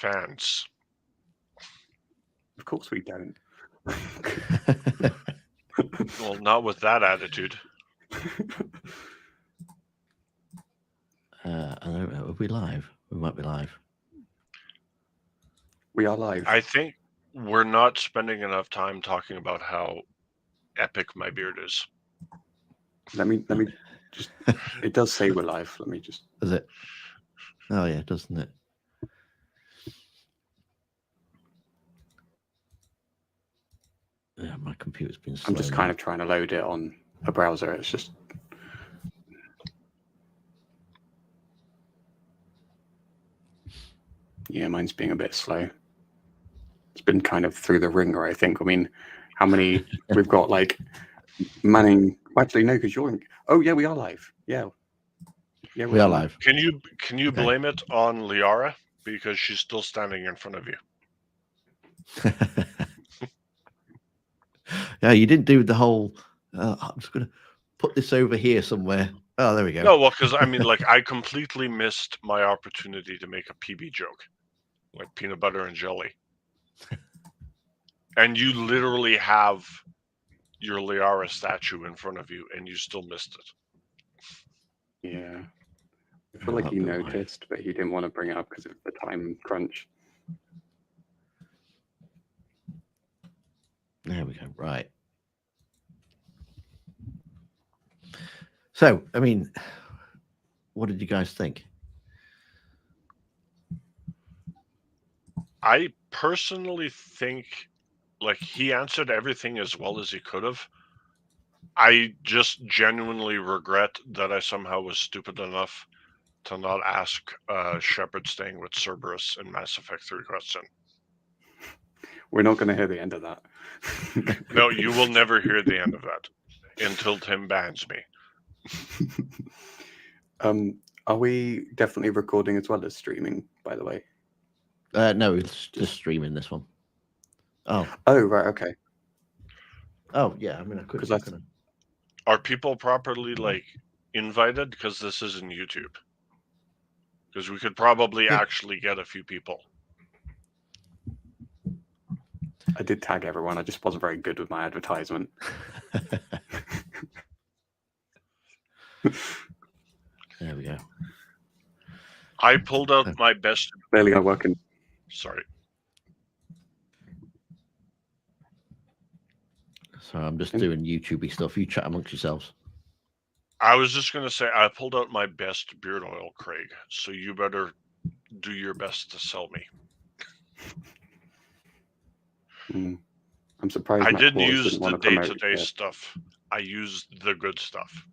fans. Of course we don't. Well, not with that attitude. I don't know. Are we live? We might be live. We are live. I think we're not spending enough time talking about how epic my beard is. Let me just. It does say we're live. Let me just. Does it? Oh yeah, doesn't it? Yeah, my computer's been slow. I'm just kind of trying to load it on a browser. It's just. Yeah, mine's being a bit slow. It's been kind of through the ringer, I think. I mean, how many we've got? Like Manning. Actually, no, because you're. Oh yeah, we are live. Yeah. Yeah, we are live. Can you blame it on Liara because she's still standing in front of you? Yeah, you didn't do the whole. I'm just gonna put this over here somewhere. Oh, there we go. No, well, because I mean, like, I completely missed my opportunity to make a PB joke, like peanut butter and jelly, and you literally have your Liara statue in front of you, and you still missed it. Yeah. I feel like he noticed, but he didn't want to bring it up because of the time crunch. There we go. Right. So, I mean, what did you guys think? I personally think, like, he answered everything as well as he could have. I just genuinely regret that I somehow was stupid enough to not ask Shepard staying with Cerberus in Mass Effect 3 question. We're not going to hear the end of that. No, you will never hear the end of that until Tim bans me. Are we definitely recording as well as streaming, by the way? No, it's just streaming this one. Oh, right, okay. Oh, yeah. I mean, I could. Are people properly like invited? Because this isn't YouTube. Because we could probably actually get a few people. I did tag everyone. I just wasn't very good with my advertisement. There we go. I pulled out my best. Barely working. Sorry. So I'm just doing YouTubey stuff. You chat amongst yourselves. I was just going to say, I pulled out my best beard oil, Kraig. So you better do your best to sell me. I'm surprised. I didn't use the day-to-day stuff. I used the good stuff.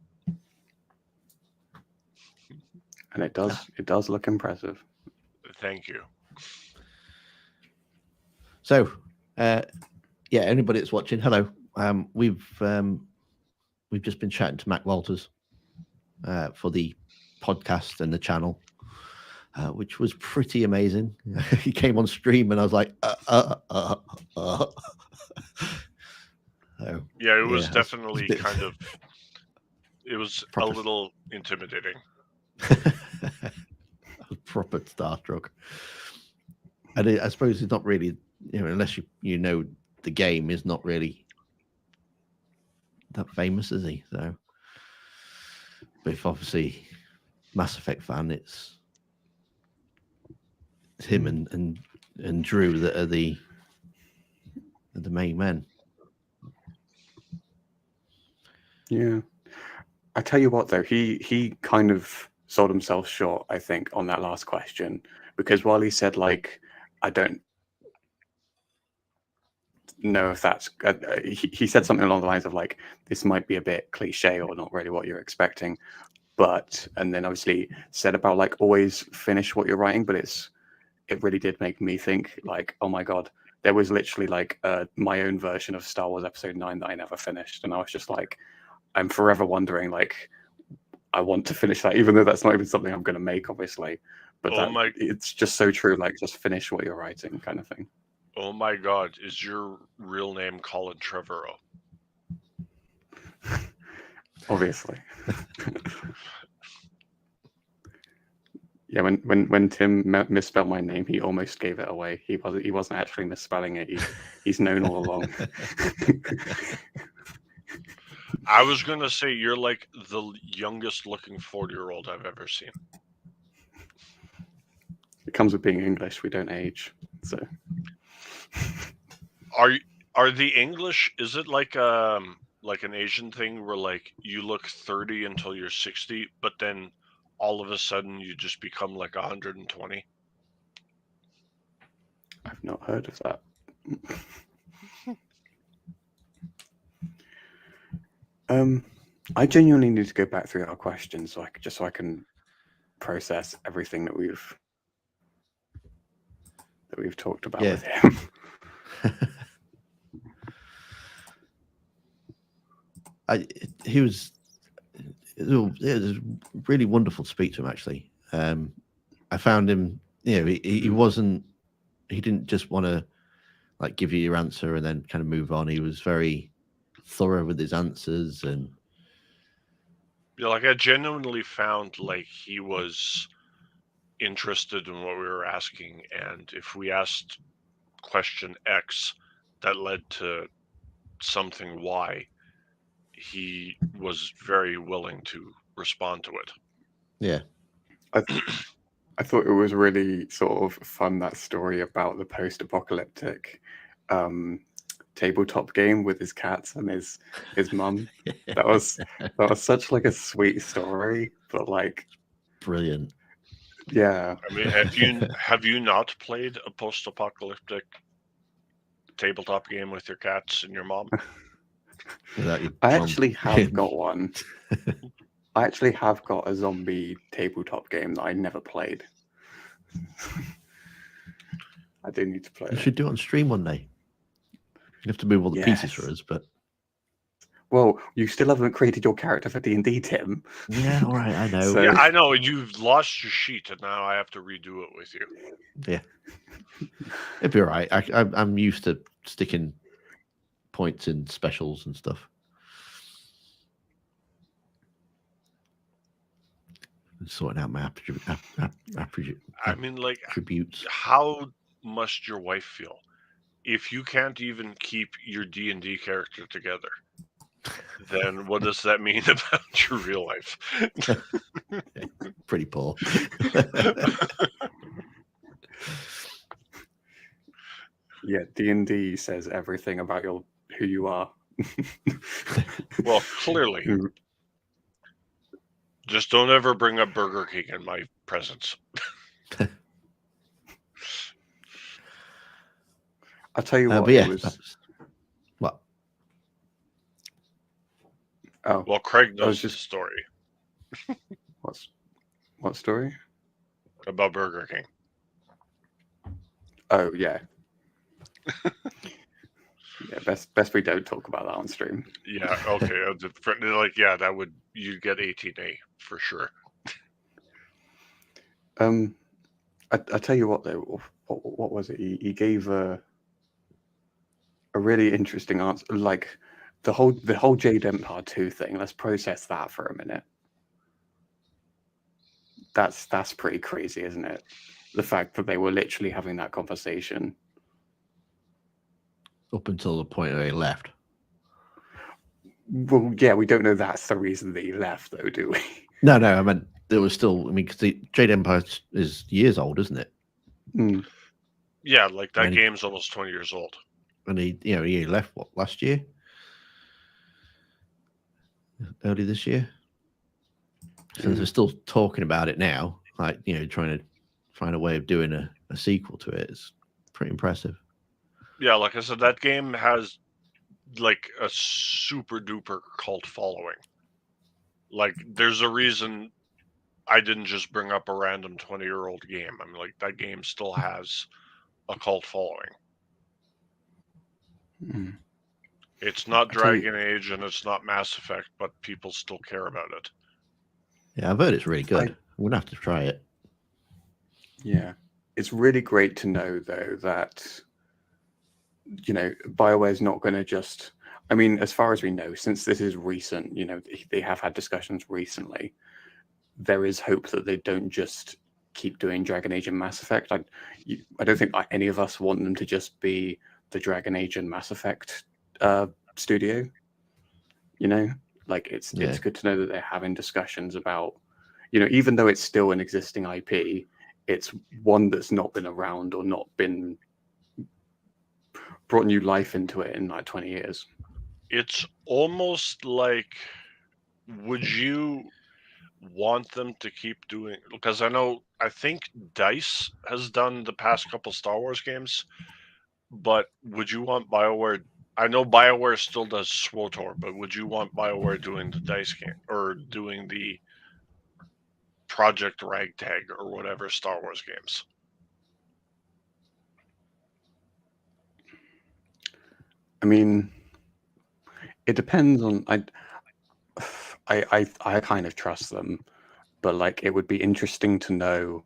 And it does look impressive. Thank you. So, yeah, anybody that's watching, hello. We've just been chatting to Mac Walters for the podcast and the channel, which was pretty amazing. He came on stream and I was like, So, yeah, it was definitely kind of. It was a little intimidating. Proper starstruck. And I suppose it's not really, unless you know the game, is not really that famous, is he? So, but if obviously Mass Effect fan, it's him and Drew that are the main men. Yeah, I tell you what though, he kind of sold himself short, I think, on that last question, because while he said like, I don't know if that's he said something along the lines of like, this might be a bit cliche or not really what you're expecting, but and then obviously said about like always finish what you're writing, but it really did make me think like, oh my god, there was literally like my own version of Star Wars Episode 9 that I never finished, and I was just like, I'm forever wondering like, I want to finish that, even though that's not even something I'm going to make, obviously. But it's just so true. Like, just finish what you're writing, kind of thing. Oh my god, is your real name Colin Trevorrow? Obviously. Yeah, when Tim misspelled my name, he almost gave it away. He wasn't actually misspelling it. He's known all along. I was gonna say you're like the youngest looking 40-year-old I've ever seen. It comes with being English. We don't age. So Are the English? Is it like an Asian thing where like you look 30 until you're 60, but then all of a sudden you just become like 120? I've not heard of that. I genuinely need to go back through our questions so I can process everything that we've talked about with him. It was really wonderful to speak to him. Actually, I found him. He wasn't. He didn't just want to like give you your answer and then kind of move on. He was very thorough with his answers, and Yeah, like I genuinely found like he was interested in what we were asking, and if we asked question X that led to something Y, he was very willing to respond to it. yeah. I thought it was really sort of fun, that story about the post-apocalyptic tabletop game with his cats and his mum. That was such like a sweet story, but like Brilliant. Yeah. I mean, have you not played a post-apocalyptic tabletop game with your cats and your mom? I actually have got one. I actually have got a zombie tabletop game that I never played. I do need to play it. You should do it on stream one day. You have to move all the pieces for us, but well, you still haven't created your character for D&D, Tim. Yeah, all right, I know. So... Yeah, I know. You've lost your sheet, and now I have to redo it with you. Yeah, it'd be all right. I'm used to sticking points in specials and stuff. Sorting out my attributes. How must your wife feel if you can't even keep your D&D character together? Then what does that mean about your real life? Pretty poor. Yeah, D&D says everything about who you are. Well, clearly. Just don't ever bring up Burger King in my presence. I'll tell you what. What? Oh, well, Kraig knows the story. What story? About Burger King. Oh yeah. Yeah, best we don't talk about that on stream. Yeah, okay. You'd get 18A for sure. I tell you what though, what was it? He gave a really interesting answer. Like the whole Jade Empire 2 thing. Let's process that for a minute. That's pretty crazy, isn't it? The fact that they were literally having that conversation. Up until the point where he left. Well, yeah, we don't know that's the reason that he left, though, do we? No, I meant there was still. I mean, because the Jade Empire is years old, isn't it? Mm. Yeah, like that game's almost 20 years old. And he left last year, early this year. So they're still talking about it now, like trying to find a way of doing a sequel to it. It's pretty impressive. Yeah, like I said, that game has like a super duper cult following. Like, there's a reason I didn't just bring up a random 20-year-old game. I mean, like, that game still has a cult following. Mm. It's not Dragon Age and it's not Mass Effect, but people still care about it. Yeah, I've heard it's really good. I'm gonna have to try it. Yeah, it's really great to know though that BioWare's not going to just. I mean, as far as we know, since this is recent, they have had discussions recently. There is hope that they don't just keep doing Dragon Age and Mass Effect. I don't think any of us want them to just be the Dragon Age and Mass Effect studio. You know, like it's good to know that they're having discussions about, you know, even though it's still an existing IP, it's one that's not been around or not been brought new life into it in like 20 years. It's almost like, would you want them to keep doing, because I think DICE has done the past couple Star Wars games, but would you want BioWare? I know BioWare still does SWTOR, but would you want BioWare doing the DICE game or doing the Project Ragtag or whatever Star Wars games? I mean, it depends on I kind of trust them, but like it would be interesting to know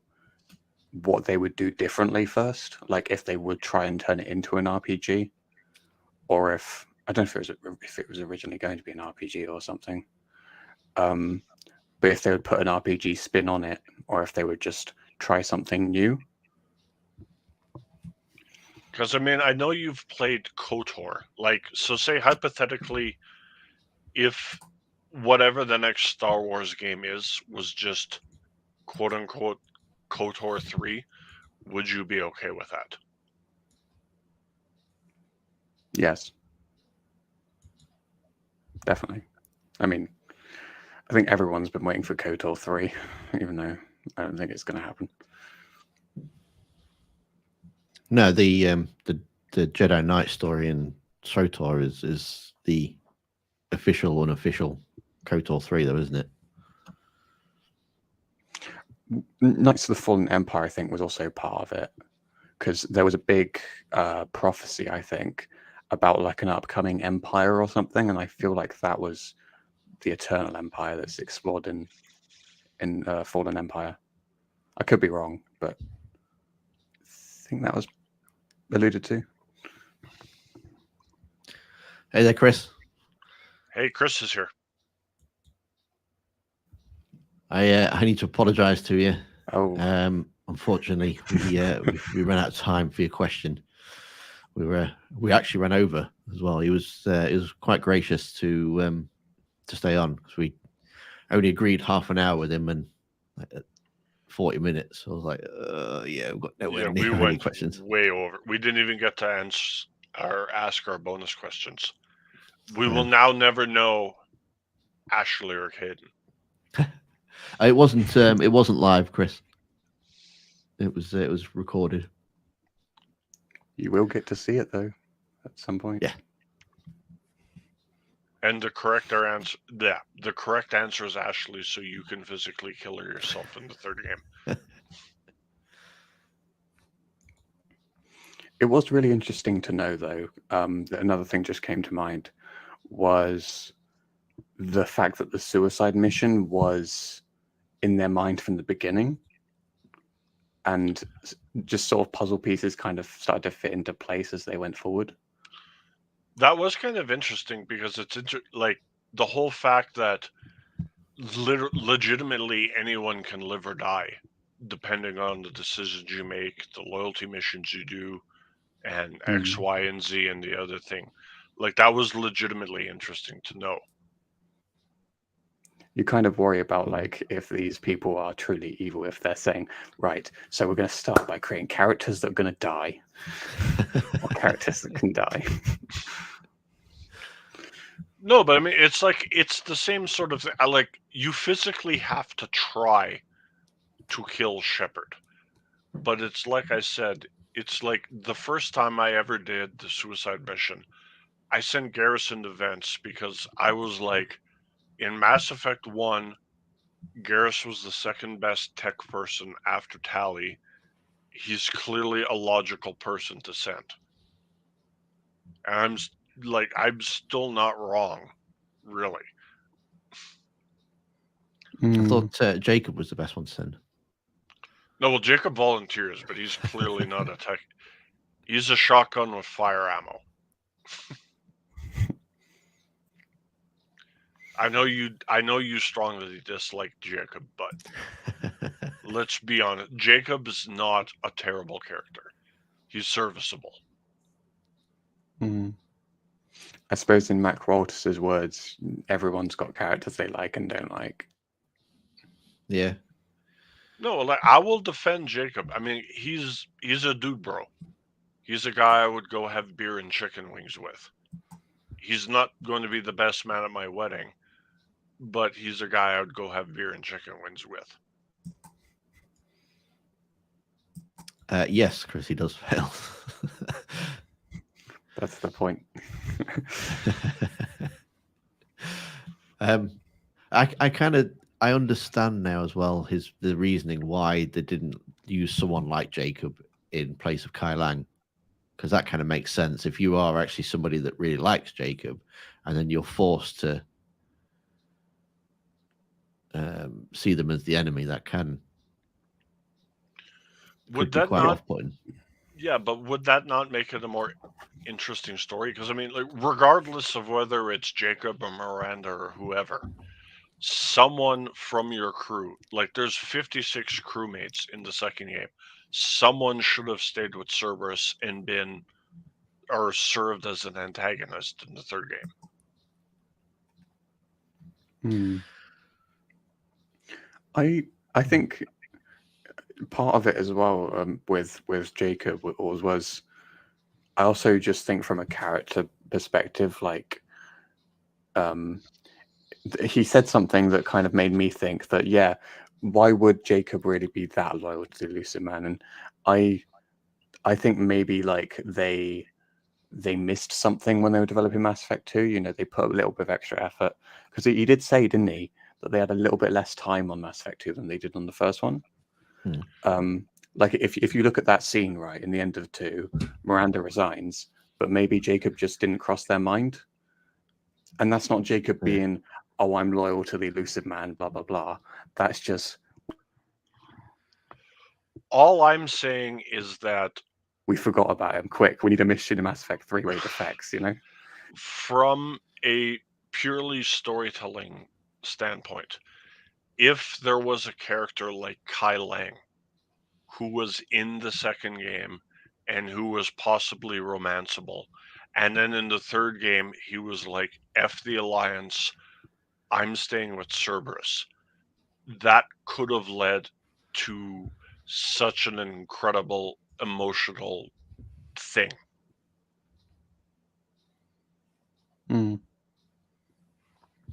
what they would do differently first. Like if they would try and turn it into an RPG, or if I don't know if it was originally going to be an RPG or something. But if they would put an RPG spin on it, or if they would just try something new. Because I mean, I know you've played KOTOR. Like, so say hypothetically, if whatever the next Star Wars game was just quote unquote KOTOR 3, would you be okay with that? Yes. Definitely. I mean, I think everyone's been waiting for KOTOR 3, even though I don't think it's going to happen. No, the Jedi Knight story in SWTOR is the official, unofficial KOTOR 3, though, isn't it? Knights of the Fallen Empire, I think, was also part of it, because there was a big prophecy, I think, about like an upcoming empire or something, and I feel like that was the Eternal Empire that's explored in Fallen Empire. I could be wrong, but I think that was alluded to. Hey there, Chris. Hey, Chris is here. I need to apologise to you. Oh, Unfortunately, we ran out of time for your question. We actually ran over as well. He was quite gracious to stay on because we only agreed half an hour with him and 40 minutes. I was like, yeah, we've got nowhere We near any went questions. way over. We didn't even get to answer or ask our bonus questions. We will now never know Ashley or Caden. It wasn't live, Chris. It was recorded. you will get to see it though at some point. Yeah. And the correct answer is Ashley, so you can physically kill her yourself in the third game. It was really interesting to know, though, that another thing just came to mind was the fact that the suicide mission was in their mind from the beginning, and just sort of puzzle pieces kind of started to fit into place as they went forward. That was kind of interesting because it's like the whole fact that legitimately anyone can live or die depending on the decisions you make, the loyalty missions you do, and X, Y, and Z, and the other thing. Like, that was legitimately interesting to know. You kind of worry about, like, if these people are truly evil, if they're saying, right, so we're going to start by creating characters that are going to die, or characters that can die. No, but I mean, it's like, it's the same sort of thing. Like, you physically have to try to kill Shepard. But it's like I said, it's like the first time I ever did the suicide mission, I sent Garrison to vents because I was like, in Mass Effect 1, Garrus was the second best tech person after Tali. He's clearly a logical person to send. And I'm still not wrong, really. I thought Jacob was the best one to send. No, well, Jacob volunteers, but he's clearly not a tech. He's a shotgun with fire ammo. I know you strongly dislike Jacob, but let's be honest. Jacob's not a terrible character. He's serviceable. Mm. I suppose in Mac Walters' words, everyone's got characters they like and don't like. Yeah. No, like I will defend Jacob. I mean, he's a dude, bro. He's a guy I would go have beer and chicken wings with. He's not going to be the best man at my wedding, but he's a guy I would go have beer and chicken wings with. Yes, Chris, he does fail. That's the point. I understand now as well the reasoning why they didn't use someone like Jacob in place of Kai Lang, because that kind of makes sense. If you are actually somebody that really likes Jacob, and then you're forced to see them as the enemy, that could be quite off-putting. Yeah, but would that not make it a more interesting story? Because I mean, like, regardless of whether it's Jacob or Miranda or whoever, someone from your crew, like there's 56 crewmates in the second game, someone should have stayed with Cerberus and been or served as an antagonist in the third game. I think part of it as well with Jacob was I also just think from a character perspective, like he said something that kind of made me think that, yeah, why would Jacob really be that loyal to the Elusive Man? And I think maybe like they missed something when they were developing Mass Effect 2. You know, they put a little bit of extra effort, because he did say, didn't he, that they had a little bit less time on Mass Effect 2 than they did on the first one. Like if you look at that scene, right, in the end of 2, Miranda resigns, but maybe Jacob just didn't cross their mind. And that's not Jacob being, oh, I'm loyal to the Elusive Man, blah, blah, blah. That's just... All I'm saying is that... we forgot about him. Quick, we need a mission in Mass Effect 3 where he defects, you know? From a purely storytelling standpoint, if there was a character like Kai Lang, who was in the second game and who was possibly romanceable, and then in the third game he was like, F the Alliance, I'm staying with Cerberus, that could have led to such an incredible emotional thing.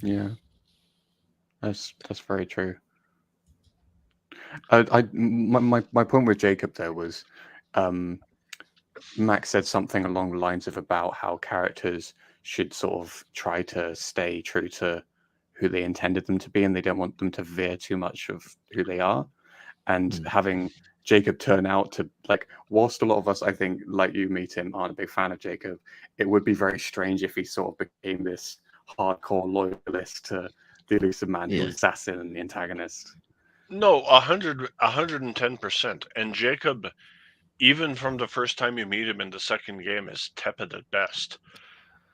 Yeah, that's very true. My point with Jacob there was, Max said something along the lines of about how characters should sort of try to stay true to who they intended them to be, and they don't want them to veer too much of who they are. And having Jacob turn out to, like, whilst a lot of us, I think, like you, meet him, aren't a big fan of Jacob, it would be very strange if he sort of became this hardcore loyalist to the Elusive Man, who was assassin and the antagonist. No, 110%. And Jacob, even from the first time you meet him in the second game, is tepid at best.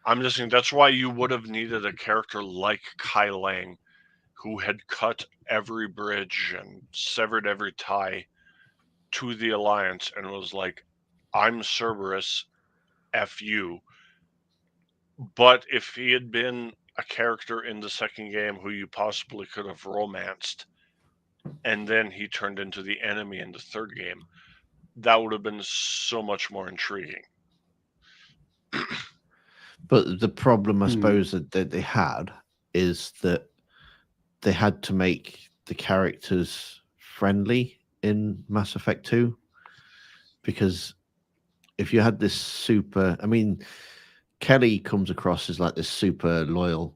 I'm just saying that's why you would have needed a character like Kai Lang, who had cut every bridge and severed every tie to the Alliance and was like, I'm Cerberus, F you. But if he had been a character in the second game who you possibly could have romanced, and then he turned into the enemy in the third game, that would have been so much more intriguing. But the problem, I suppose, that they had is that they had to make the characters friendly in Mass Effect 2. Because if you had this super... I mean, Kelly comes across as like this super loyal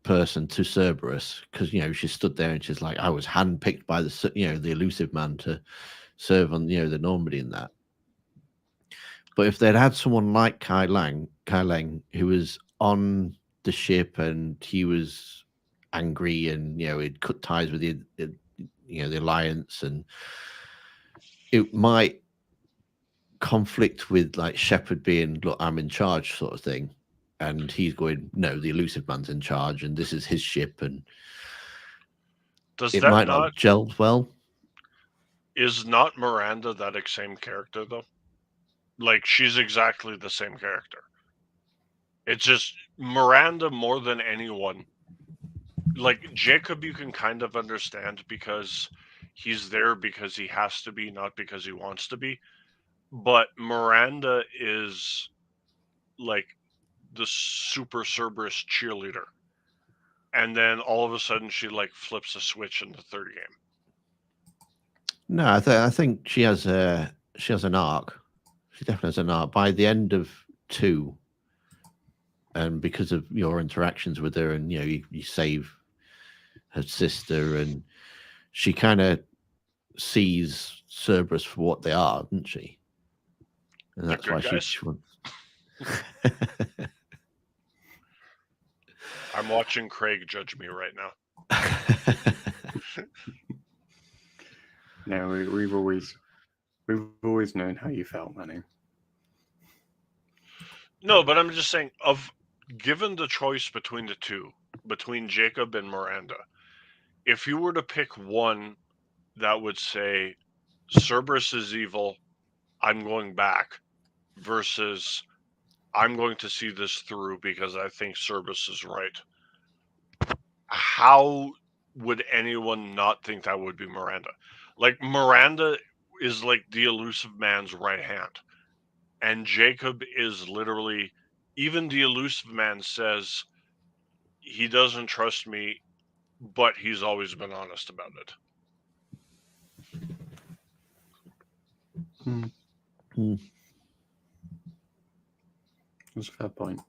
person to Cerberus, because, you know, she stood there and she's like, I was handpicked by the, you know, the Elusive Man to serve on, you know, the Normandy and that. But if they'd had someone like Kai Lang, who was on the ship and he was angry and, you know, he'd cut ties with the Alliance, and it might conflict with like Shepard being, look, I'm in charge sort of thing. And he's going, no, the Elusive Man's in charge and this is his ship. And Does it that might not not gelled well. is not Miranda that same character though? Like she's exactly the same character. It's just Miranda more than anyone. Like Jacob, you can kind of understand because he's there because he has to be, not because he wants to be. But Miranda is like the super Cerberus cheerleader, and then all of a sudden she like flips a switch in the third game. No, I think she has an arc. She definitely has an arc. By the end of 2, and because of your interactions with her, and you save her sister, and she kind of sees Cerberus for what they are, doesn't she? And that's why she wants. I'm watching Kraig judge me right now. No, we've always known how you felt, Manny. No, but I'm just saying, given the choice between the two, between Jacob and Miranda, if you were to pick one that would say Cerberus is evil, I'm going back, versus I'm going to see this through because I think Cerberus is right, how would anyone not think that would be Miranda? Like, Miranda is like the elusive man's right hand. And Jacob is literally, even the elusive man says he doesn't trust me, but he's always been honest about it. That's a fair point.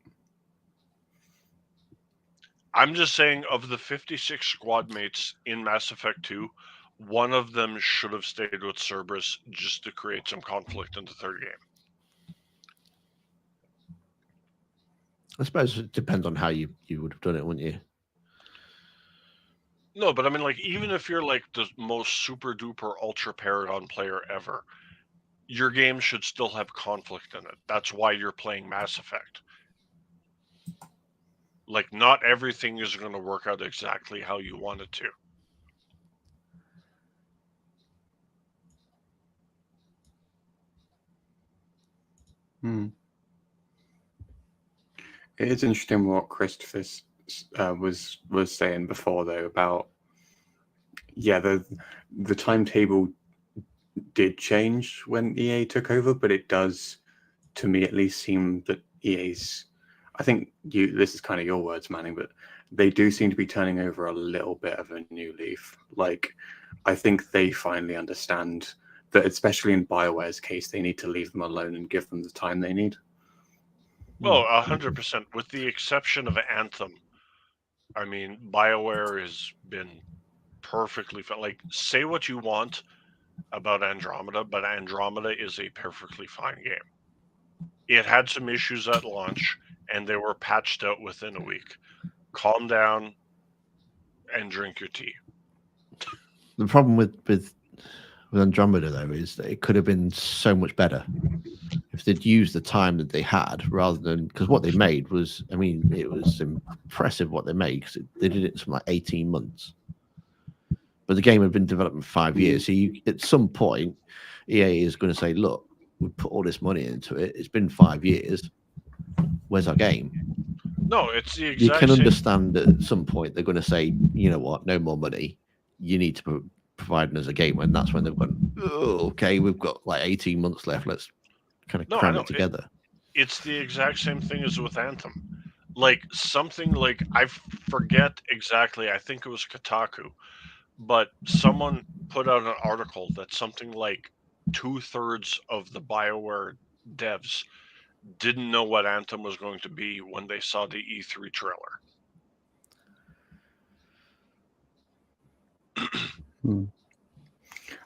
I'm just saying, of the 56 squad mates in Mass Effect 2, one of them should have stayed with Cerberus just to create some conflict in the third game. I suppose it depends on how you would have done it, wouldn't you? No, but I mean, like, even if you're like the most super duper ultra paragon player ever, your game should still have conflict in it. That's why you're playing Mass Effect. Like, not everything is going to work out exactly how you want it to. It is interesting what Christopher was saying before, though, about the timetable did change when EA took over, but it does, to me at least, seem that EA's, I think this is kind of your words, Manning, but they do seem to be turning over a little bit of a new leaf. Like, I think they finally understand that, especially in BioWare's case, they need to leave them alone and give them the time they need. Oh, 100%. With the exception of Anthem, I mean, BioWare has been perfectly fine. Like, say what you want about Andromeda, but Andromeda is a perfectly fine game. It had some issues at launch, and they were patched out within a week. Calm down and drink your tea. The problem with Andromeda, though, is that it could have been so much better if they'd used the time that they had, rather than, because what they made was, I mean, it was impressive what they made, because they did it in something like 18 months. But the game had been developed for 5 years. So at some point, EA is going to say, look, we put all this money into it. It's been 5 years. Where's our game? No, it's the exact You can same. understand that at some point they're going to say, you know what, no more money. You need to provide us a game. And that's when they've gone, oh, okay, we've got like 18 months left. Let's kind of cram it together. It's the exact same thing as with Anthem. Like, something like, I forget exactly, I think it was Kotaku, but someone put out an article that something like 2/3 of the BioWare devs didn't know what Anthem was going to be when they saw the E3 trailer.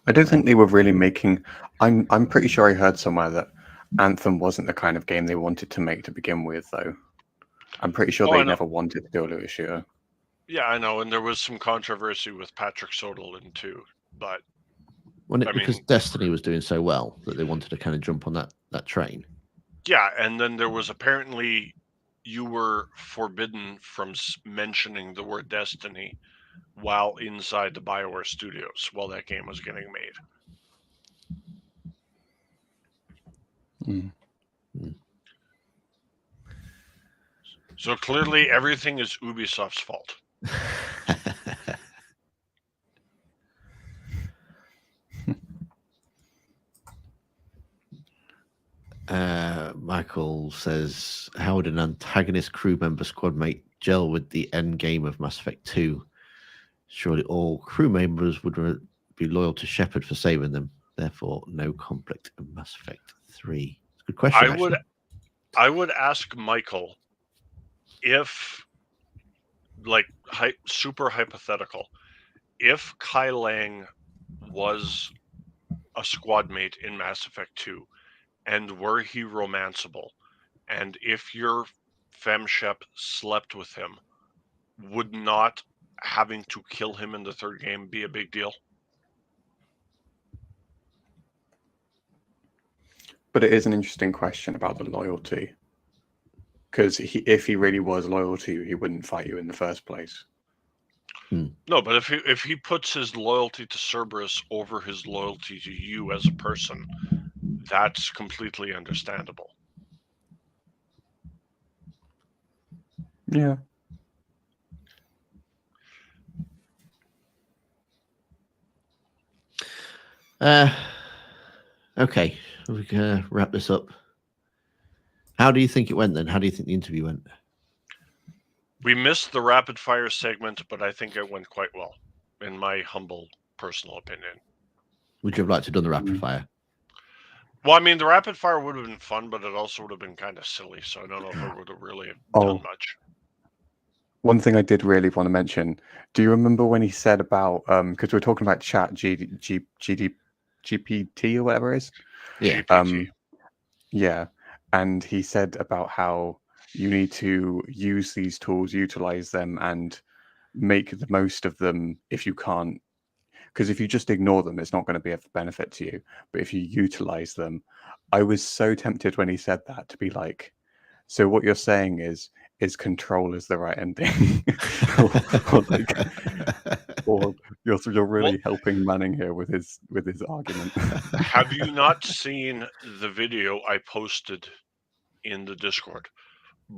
I don't think they were really making. I'm pretty sure I heard somewhere that Anthem wasn't the kind of game they wanted to make to begin with, though. I'm pretty sure they never wanted to do a looter shooter. Yeah, I know, and there was some controversy with Patrick Soderlund too, but because Destiny was doing so well that they wanted to kind of jump on that train. Yeah, and then there was apparently you were forbidden from mentioning the word Destiny while inside the Bioware studios while that game was getting made. So clearly everything is Ubisoft's fault. Michael says, how would an antagonist crew member squad mate gel with the end game of Mass Effect 2? Surely all crew members would be loyal to Shepard for saving them. Therefore, no conflict in Mass Effect 3. Good question. I would ask Michael if, like, super hypothetical, if Kai Lang was a squad mate in Mass Effect 2, and were he romanceable, and if your femshep slept with him, would not having to kill him in the third game be a big deal? But it is an interesting question about the loyalty. Because if he really was loyal to you, he wouldn't fight you in the first place. No, but if he puts his loyalty to Cerberus over his loyalty to you as a person, that's completely understandable. Yeah. Okay, we're going to wrap this up. How do you think it went then? How do you think the interview went? We missed the rapid fire segment, but I think it went quite well, in my humble personal opinion. Would you have liked to have done the rapid fire? Well, I mean, the rapid fire would have been fun, but it also would have been kind of silly, so I don't know if it would have really done much. One thing I did really want to mention, do you remember when he said about, because we're talking about chat GPT or whatever it is? Yeah. GPT. Yeah. And he said about how you need to use these tools, utilize them, and make the most of them if you can't. Because if you just ignore them, it's not going to be of benefit to you. But if you utilize them, I was so tempted when he said that to be like, so what you're saying is control is the right ending, or you're really helping Manning here with his argument. Have you not seen the video I posted in the Discord?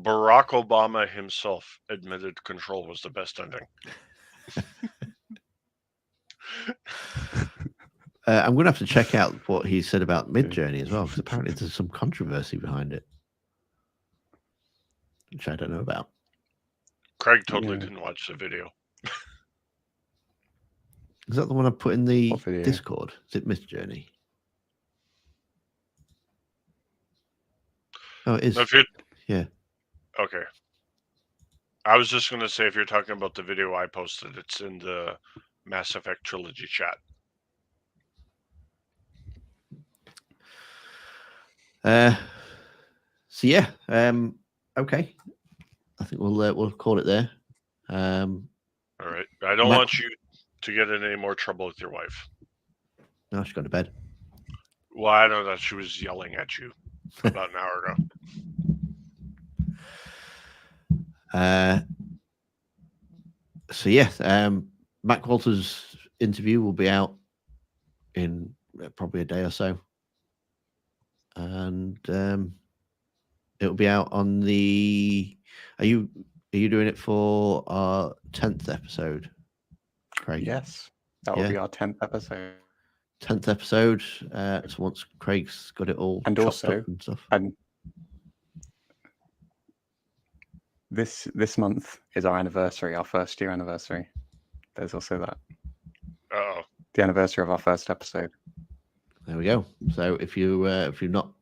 Barack Obama himself admitted control was the best ending. I'm going to have to check out what he said about Midjourney as well, because apparently there's some controversy behind it, which I don't know about. Kraig totally didn't watch the video. Is that the one I put in the What video? Discord? Is it Midjourney? Oh, it is. Yeah. Okay. I was just going to say, if you're talking about the video I posted, it's in the Mass Effect Trilogy chat. So yeah, okay. I think we'll call it there. All right. I don't want you to get in any more trouble with your wife. No, she's gone to bed. Well, I know that she was yelling at you about an hour ago. So yeah, Mac Walters' interview will be out in probably a day or so, and it'll be out on the. Are you doing it for our 10th episode, Kraig? Yes, that will be our 10th episode. 10th episode. So once Craig's got it all and chopped also up and stuff. And this month is our anniversary, our first year anniversary. There's also that. Uh-oh. The anniversary of our first episode. There we go. So if you've not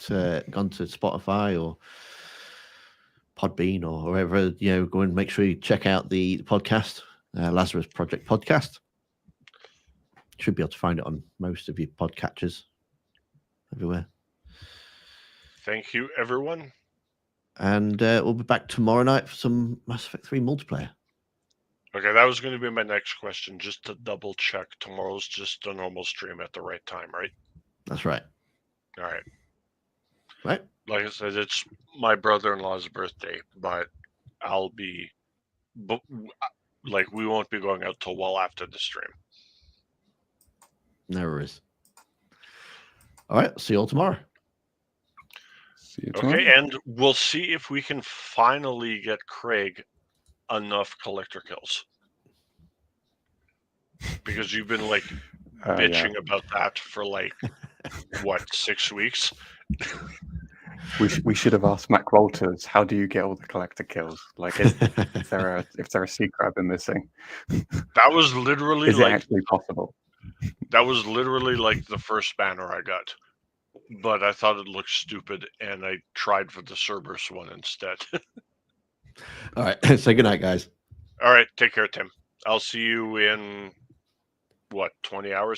gone to Spotify or Podbean or wherever, go and make sure you check out the podcast, Lazarus Project Podcast. Should be able to find it on most of your podcatchers everywhere. Thank you, everyone. And we'll be back tomorrow night for some Mass Effect 3 multiplayer. Okay, that was going to be my next question, just to double check. Tomorrow's just a normal stream at the right time, right? That's right. All right. Right. Like I said, it's my brother-in-law's birthday, but I'll be... like we won't be going out till well after the stream. No worries. All right. See you all tomorrow. See you tomorrow. Okay, and we'll see if we can finally get Kraig enough collector kills. Because you've been like bitching about that for like what, 6 weeks? We should have asked Mac Walters, how do you get all the collector kills? Like, is there a secret I've been missing? That was literally Is it like actually possible? that was literally like the first banner I got. But I thought it looked stupid and I tried for the Cerberus one instead. All right. Say goodnight, guys. All right, take care, Tim. I'll see you in what, 20 hours?